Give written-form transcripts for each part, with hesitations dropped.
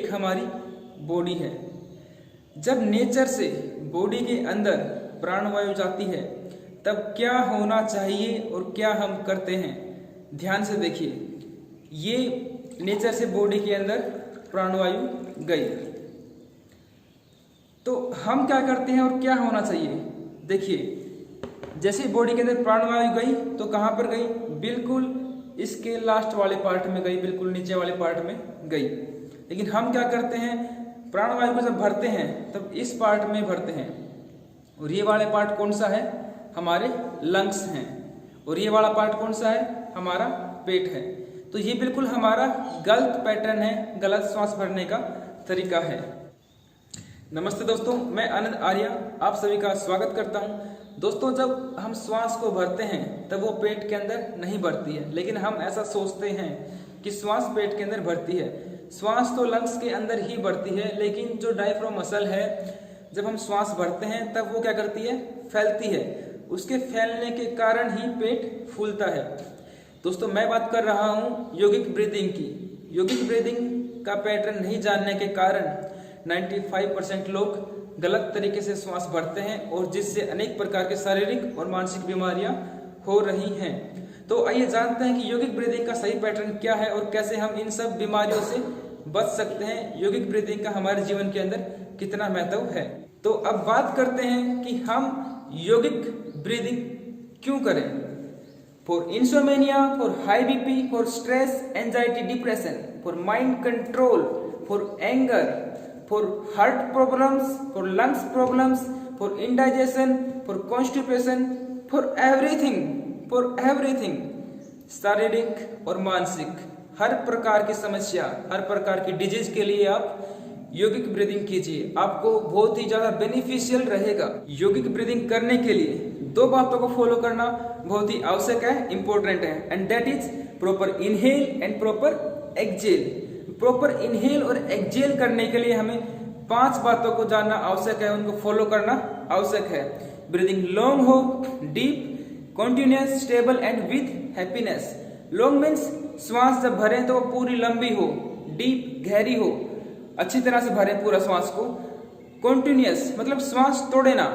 एक हमारी बॉडी है। जब नेचर से बॉडी के अंदर प्राणवायु जाती है तब क्या होना चाहिए और क्या हम करते हैं, ध्यान से देखिए। ये नेचर से बॉडी के अंदर प्राणवायु गई तो हम क्या करते हैं और क्या होना चाहिए। देखिए, जैसे बॉडी के अंदर प्राणवायु गई तो कहाँ पर गई, बिल्कुल इसके लास्ट वाले पार्ट में गई, बिल्कुल नीचे वाले पार्ट में गई। लेकिन हम क्या करते हैं, प्राणवायु को जब भरते हैं तब इस पार्ट में भरते हैं, और ये वाले पार्ट कौन सा है, हमारे लंग्स हैं, और ये वाला पार्ट कौन सा है, हमारा पेट है। तो ये बिल्कुल हमारा गलत पैटर्न है, गलत श्वास भरने का तरीका है। नमस्ते दोस्तों, मैं आनंद आर्य आप सभी का स्वागत करता हूं। दोस्तों, जब हम श्वास को भरते हैं तब वो पेट के अंदर नहीं भरती है, लेकिन हम ऐसा सोचते हैं कि श्वास पेट के अंदर भरती है। श्वास तो लंग्स के अंदर ही भरती है, लेकिन जो डायफ्राम मसल है, जब हम श्वास भरते हैं तब वो क्या करती है, फैलती है। उसके फैलने के कारण ही पेट फूलता है। दोस्तों, मैं बात कर रहा हूँ योगिक ब्रीदिंग की। योगिक ब्रीदिंग का पैटर्न नहीं जानने के कारण 95% लोग गलत तरीके से श्वास भरते हैं, और जिससे अनेक प्रकार के शारीरिक और मानसिक बीमारियां हो रही हैं। तो आइए जानते हैं कि योगिक ब्रीदिंग का सही पैटर्न क्या है और कैसे हम इन सब बीमारियों से बच सकते हैं। योगिक ब्रीदिंग का हमारे जीवन के अंदर कितना महत्व है। तो अब बात करते हैं कि हम योगिक ब्रीदिंग क्यों करें। For insomnia, for high BP, for stress, anxiety, depression, for mind control, for anger, for heart problems, for lungs problems, for indigestion, for constipation, for everything, शारीरिक और मानसिक हर प्रकार की समस्या, हर प्रकार की डिजीज के लिए आप योगिक ब्रीदिंग कीजिए, आपको बहुत ही ज्यादा बेनिफिशियल रहेगा। योगिक ब्रीदिंग करने के लिए दो बातों को फॉलो करना बहुत ही आवश्यक है, इंपॉर्टेंट है, and that is proper inhale and proper exhale. Proper inhale और एक्सहेल करने के लिए हमें 5 बातों को जानना आवश्यक है, उनको फॉलो करना आवश्यक है। ब्रीदिंग लॉन्ग हो, deep, continuous, stable and with happiness. Long means श्वास जब भरें तो वो पूरी लंबी हो, डीप गहरी हो, अच्छी तरह से भरें पूरा श्वास को। कॉन्टिन्यूअस मतलब श्वास तोड़े ना,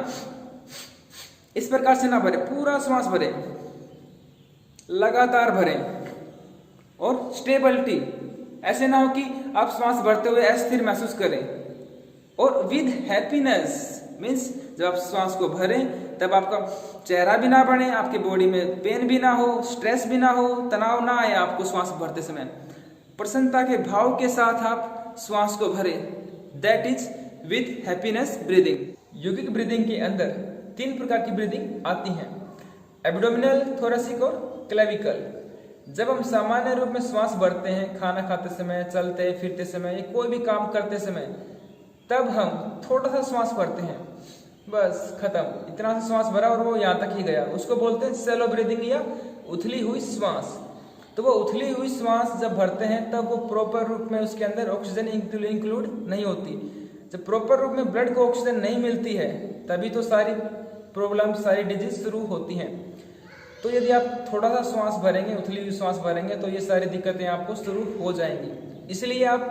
इस प्रकार से ना भरे, पूरा श्वास भरे, लगातार भरें। और स्टेबिलिटी, ऐसे ना हो कि आप श्वास भरते हुए अस्थिर महसूस करें। और विद हैप्पीनेस मीन्स जब आप श्वास को भरें तब आपका चेहरा भी ना बने, आपकी बॉडी में पेन भी ना हो, स्ट्रेस भी ना हो, तनाव ना आए आपको श्वास भरते समय। प्रसन्नता के भाव के साथ आप श्वास को भरें, that is with happiness breathing. Yogic breathing के अंदर 3 प्रकार की ब्रीदिंग आती हैं, एब्डोमिनल, थोरेसिक और क्लेविकल। जब हम सामान्य रूप में श्वास भरते हैं, खाना खाते समय, चलते फिरते समय, या कोई भी काम करते समय, तब हम थोड़ा सा श्वास भरते हैं, बस खत्म, इतना सा श्वास भरा और वो यहाँ तक ही गया। उसको बोलते हैं शैलो ब्रीदिंग या उथली हुई श्वास। तो वो उथली हुई श्वास जब भरते हैं तब वो प्रॉपर रूप में उसके अंदर ऑक्सीजन इंक्लूड नहीं होती। जब प्रॉपर रूप में ब्लड को ऑक्सीजन नहीं मिलती है तभी तो सारी प्रॉब्लम, सारी डिजीज शुरू होती हैं। तो यदि आप थोड़ा सा श्वास भरेंगे, उथली हुई श्वास भरेंगे, तो ये सारी दिक्कतें आपको शुरू हो जाएंगी। इसलिए आप,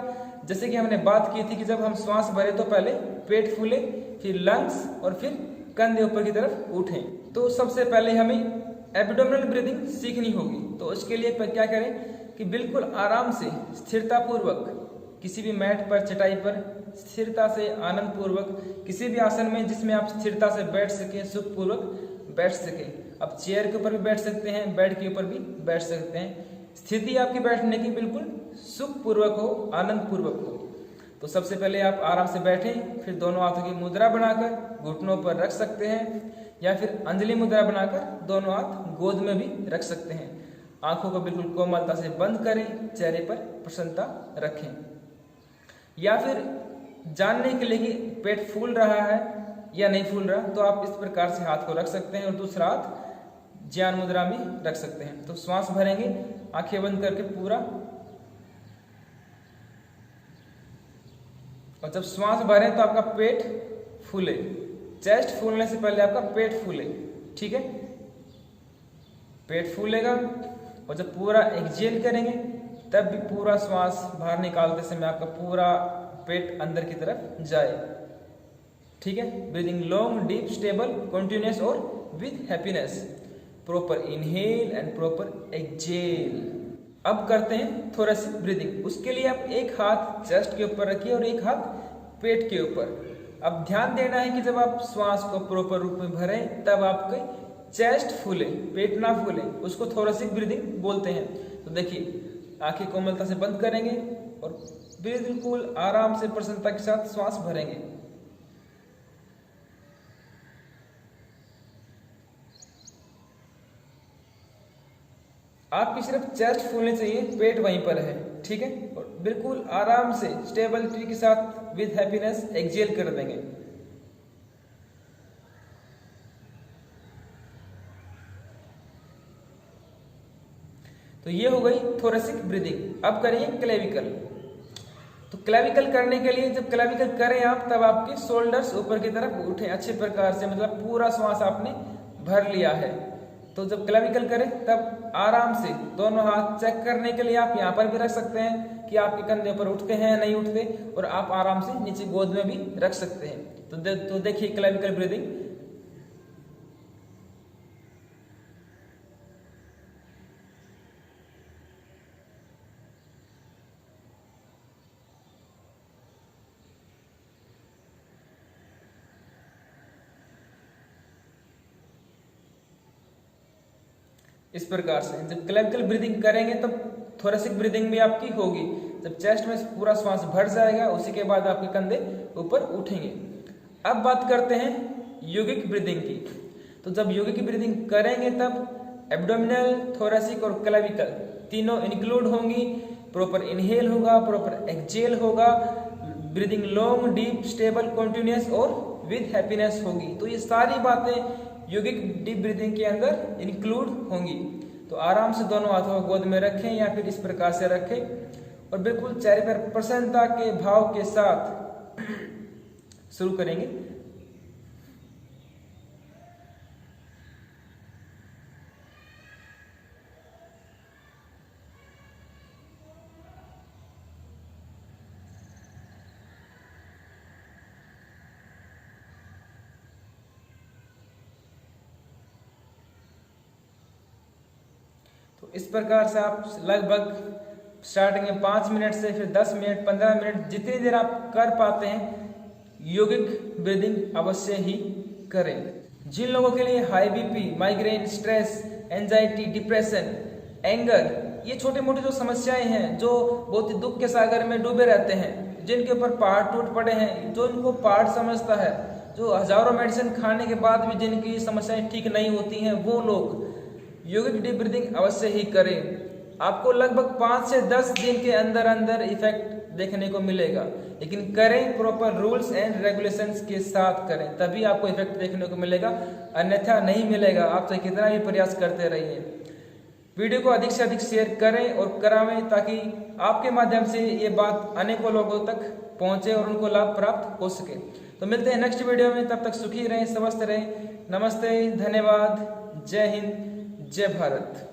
जैसे कि हमने बात की थी कि जब हम श्वास भरे तो पहले पेट फूले, फिर लंग्स और फिर कंधे ऊपर की तरफ उठें। तो सबसे पहले हमें एब्डोमिनल ब्रीदिंग सीखनी होगी। तो उसके लिए क्या करें कि बिल्कुल आराम से, स्थिरता पूर्वक, किसी भी मैट पर, चटाई पर स्थिरता से, आनंद पूर्वक, किसी भी आसन में जिसमें आप स्थिरता से बैठ सकें, सुखपूर्वक बैठ सकें। आप चेयर के ऊपर भी बैठ सकते हैं, बेड के ऊपर भी बैठ सकते हैं। स्थिति आपकी बैठने की बिल्कुल सुखपूर्वक हो, आनंद पूर्वक हो। तो सबसे पहले आप आराम से बैठें, फिर दोनों हाथों की मुद्रा बनाकर घुटनों पर रख सकते हैं, या फिर अंजलि मुद्रा बनाकर दोनों हाथ गोद में भी रख सकते हैं। आंखों को बिल्कुल कोमलता से बंद करें, चेहरे पर प्रसन्नता रखें। या फिर जानने के लिए कि पेट फूल रहा है या नहीं फूल रहा, तो आप इस प्रकार से हाथ को रख सकते हैं और दूसरा हाथ ज्ञान मुद्रा में रख सकते हैं। तो श्वास भरेंगे आंखें बंद करके पूरा, और जब श्वास भरें तो आपका पेट फूले, चेस्ट फूलने से पहले आपका पेट फूले, ठीक है। पेट फूलेगा और जब पूरा एक्सहेल करेंगे तब भी पूरा श्वास बाहर निकालते समय आपका पूरा पेट अंदर की तरफ जाए। ठीक है, breathing long deep stable continuous और with happiness, proper inhale and proper exhale. अब करते हैं थोरेसिक ब्रीदिंग। उसके लिए आप एक हाथ चेस्ट के ऊपर रखिए और एक हाथ पेट के ऊपर। अब ध्यान देना है कि जब आप श्वास को प्रॉपर रूप में भरें तब आपके चेस्ट फूले, पेट ना फूले, उसको थोरेसिक ब्रीदिंग बोलते हैं। तो देखिए, आंखें कोमलता से बंद करेंगे और बिल्कुल आराम से प्रसन्नता के साथ श्वास भरेंगे। आपकी सिर्फ चेस्ट फूलनी चाहिए, पेट वहीं पर है। ठीक है, और बिल्कुल आराम से स्टेबिलिटी के साथ विद हैप्पीनेस एक्सहेल कर देंगे। तो ये हो गई थोरेसिक ब्रीदिंग। अब करिए क्लेविकल। तो क्लेविकल करने के लिए जब क्लेविकल करें आप, तब आपके शोल्डर्स ऊपर की तरफ उठे अच्छे प्रकार से, मतलब पूरा श्वास आपने भर लिया है। तो जब क्लेविकल करें तब आराम से दोनों हाथ चेक करने के लिए आप यहाँ पर भी रख सकते हैं कि आपके कंधे पर उठते हैं नहीं उठते, और आप आराम से नीचे गोद में भी रख सकते हैं। तो देखिए क्लेविकल ब्रीदिंग। इस प्रकार से जब क्लेविकल ब्रीदिंग करेंगे तब थोरेसिक ब्रीदिंग भी आपकी होगी। जब चेस्ट में पूरा श्वास भर जाएगा, उसी के बाद आपके कंधे ऊपर उठेंगे। अब बात करते हैं योगिक ब्रीदिंग की। तो जब योगिक ब्रीदिंग करेंगे तब एब्डोमिनल, थोरेसिक और क्लेविकल तीनों इंक्लूड होंगी। प्रॉपर इनहेल होगा, प्रॉपर एक्सहेल होगा, breathing long deep stable continuous और विद हैप्पीनेस होगी। तो ये सारी बातें योगिक डीप ब्रीदिंग के अंदर इंक्लूड होंगी। तो आराम से दोनों हाथों को गोद में रखें या फिर इस प्रकार से रखें और बिल्कुल चेहरे पर प्रसन्नता के भाव के साथ शुरू करेंगे। तो इस प्रकार से आप लगभग स्टार्टिंग में 5 मिनट से फिर 10 मिनट, 15 मिनट, जितनी देर आप कर पाते हैं योगिक ब्रीदिंग अवश्य ही करें। जिन लोगों के लिए high BP, migraine, stress, anxiety, depression, anger, ये छोटे मोटे जो समस्याएं हैं, जो बहुत ही दुख के सागर में डूबे रहते हैं, जिनके ऊपर पहाड़ टूट पड़े हैं, जो इनको पहाड़ समझता है, जो हजारों मेडिसिन खाने के बाद भी जिनकी समस्याएं ठीक नहीं होती हैं, वो लोग योगिक डीप ब्रीदिंग अवश्य ही करें। आपको लगभग 5 से 10 दिन के अंदर अंदर इफेक्ट देखने को मिलेगा, लेकिन करें प्रॉपर रूल्स एंड रेगुलेशंस के साथ करें, तभी आपको इफेक्ट देखने को मिलेगा, अन्यथा नहीं मिलेगा। आप चाहे कितना भी प्रयास करते रहिए। वीडियो को अधिक से अधिक शेयर करें और करावें, ताकि आपके माध्यम से ये बात अनेकों लोगों तक पहुंचे और उनको लाभ प्राप्त हो सके। तो मिलते हैं नेक्स्ट वीडियो में, तब तक सुखी रहें, स्वस्थ रहें। नमस्ते, धन्यवाद, जय हिंद, जय भारत।